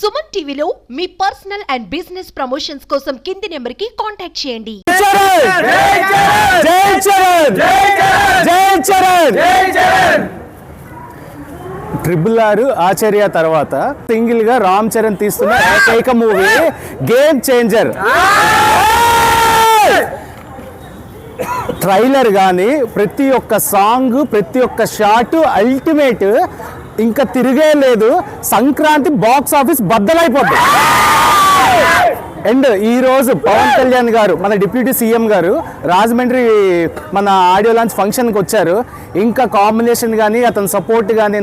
సుమన్ టీవీలో మీ personal and business promotions కోసం కింది నెంబర్కి కాంటాక్ట్ చేయండి. RRR ఆచార్య తర్వాత సింగిల్ గా రామ్ చరణ్ తీస్తున్న ఏకైక మూవీ గేమ్ చేంజర్. ట్రైలర్ కానీ ప్రతి ఒక్క సాంగ్ ప్రతి ఒక్క షాట్ అల్టిమేట్, ఇంకా తిరిగే లేదు. సంక్రాంతి బాక్స్ ఆఫీస్ బద్దలైపోతుంది. అండ్ ఈరోజు పవన్ కళ్యాణ్ గారు మన డిప్యూటీ సీఎం గారు రాజమండ్రి మన ఆడియో లాంచ్ ఫంక్షన్కి వచ్చారు. ఇంకా కాంబినేషన్ కానీ అతని సపోర్ట్ కానీ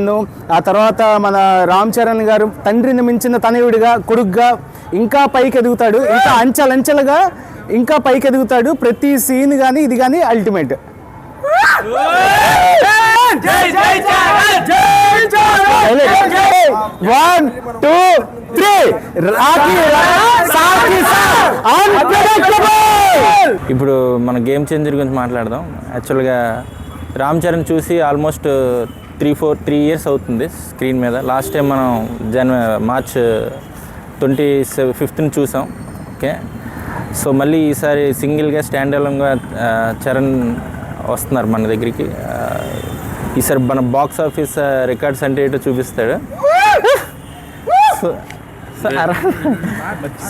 ఆ తర్వాత మన రామ్ చరణ్ గారు తండ్రిని మించిన తనయుడిగా కొడుగ్గా ఇంకా పైకి ఎదుగుతాడు. ఇంకా అంచెలంచెలుగా ఇంకా పైకి ఎదుగుతాడు. ప్రతి సీన్ కానీ ఇది కానీ అల్టిమేట్. One, two, three. ఇప్పుడు మన గేమ్ చేంజర్ గురించి మాట్లాడదాం. యాక్చువల్గా రామ్ చరణ్ చూసి ఆల్మోస్ట్ 3 years అవుతుంది స్క్రీన్ మీద. లాస్ట్ టైం మనం మార్చ్ 25th చూసాం. ఓకే, సో మళ్ళీ ఈసారి సింగిల్గా స్టాండ్ అలోన్గా చరణ్ వస్తున్నారు మన దగ్గరికి. ఈసారి మన బాక్స్ ఆఫీస్ రికార్డ్స్ అంటే ఏంటో చూపిస్తాడు.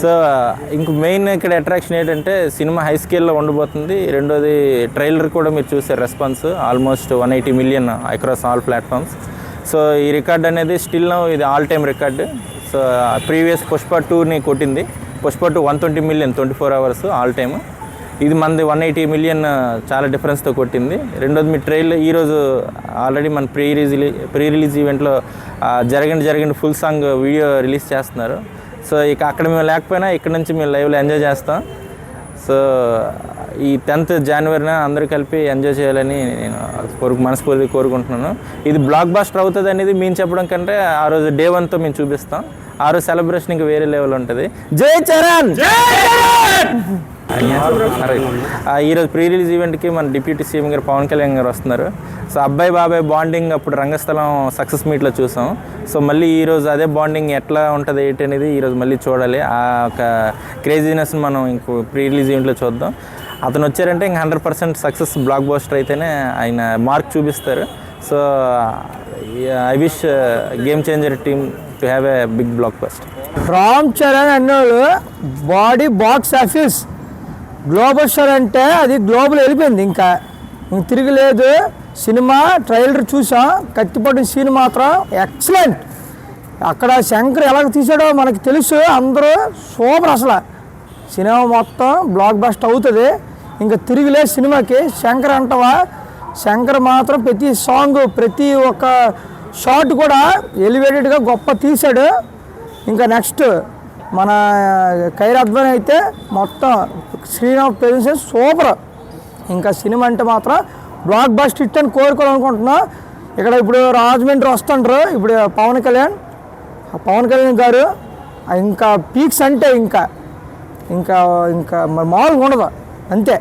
సో ఇంక మెయిన్ ఇక్కడ అట్రాక్షన్ ఏంటంటే సినిమా హై స్కేల్లో ఉండబోతుంది. రెండోది ట్రైలర్ కూడా మీరు చూసారు, response almost 180 million across all platforms. So ఈ రికార్డ్ అనేది స్టిల్ ఇది all time record. So previous Pushpa 2ని కొట్టింది. Pushpa 2 120 million 24 hours all time. ఇది మనది 180 million, చాలా డిఫరెన్స్తో కొట్టింది. రెండోది మీ ట్రైలర్ ఈరోజు ఆల్రెడీ మన ప్రీ రిలీజ్ ఈవెంట్లో జరగండి ఫుల్ సాంగ్ వీడియో రిలీజ్ చేస్తున్నారు. సో ఇక అక్కడ మేము లేకపోయినా ఇక్కడ నుంచి మేము లైవ్లో ఎంజాయ్ చేస్తాం. సో ఈ 10th January అందరూ కలిపి ఎంజాయ్ చేయాలని నేను మనస్ఫూర్తిగా కోరుకుంటున్నాను. ఇది బ్లాక్ బాస్టర్ అవుతుంది అనేది మేము చెప్పడం కంటే ఆ రోజు డే 1తో మేము చూపిస్తాం. ఆ రోజు సెలబ్రేషన్ ఇంకా వేరే లెవెల్ ఉంటుంది. జై చరణ్. ఈరోజు ప్రీ రిలీజ్ ఈవెంట్కి మన డిప్యూటీ సీఎం గారు పవన్ కళ్యాణ్ గారు వస్తున్నారు. సో అబ్బాయి బాబాయ్ బాండింగ్ అప్పుడు రంగస్థలం సక్సెస్ మీట్లో చూసాం. సో మళ్ళీ ఈరోజు అదే బాండింగ్ ఎట్లా ఉంటుంది ఏంటి అనేది ఈరోజు మళ్ళీ చూడాలి. ఆ ఒక క్రేజీనెస్ని మనం ఇంకో ప్రీ రిలీజ్ ఈవెంట్లో చూద్దాం. అతను వచ్చారంటే ఇంక 100% సక్సెస్ బ్లాక్ బస్టర్ అయితేనే ఆయన మార్క్ చూపిస్తారు. So I wish game changer team to have a big blockbuster. Ram Charan అన్నోళ్ళు body box office global star అంటే అది గ్లోబల్ వెళ్ళిపోయింది. ఇంకా తిరగలేదు. సినిమా ట్రైలర్ చూసాం, కత్తిపడిన సీన్ మాత్రం ఎక్సలెంట్. అక్కడ శంకర్ ఎలాగ తీసాడో మనకి తెలుసు. అందరూ సూపర్. అసలు సినిమా మొత్తం బ్లాక్ బస్టర్ అవుతుంది. ఇంకా తిరిగిలేదు సినిమాకి. శంకర్ అంటవా, శంకర్ మాత్రం ప్రతి సాంగ్ ప్రతి ఒక్క షాట్ కూడా ఎలివేటెడ్గా గొప్ప తీశాడు. ఇంకా నెక్స్ట్ మన ఖైరద్వాన్ అయితే మొత్తం శ్రీరామ్ ప్రెజెన్స్ సూపర్. ఇంకా సినిమా అంటే మాత్రం బ్లాక్ బస్టర్ హిట్ అని కోరుకోవాలనుకుంటున్నాం. ఇక్కడ ఇప్పుడు రాజమండ్రి వస్తుంటారు ఇప్పుడు పవన్ కళ్యాణ్ గారు. ఇంకా పీక్స్ అంటే ఇంకా మామూలుగా ఉండదు అంతే.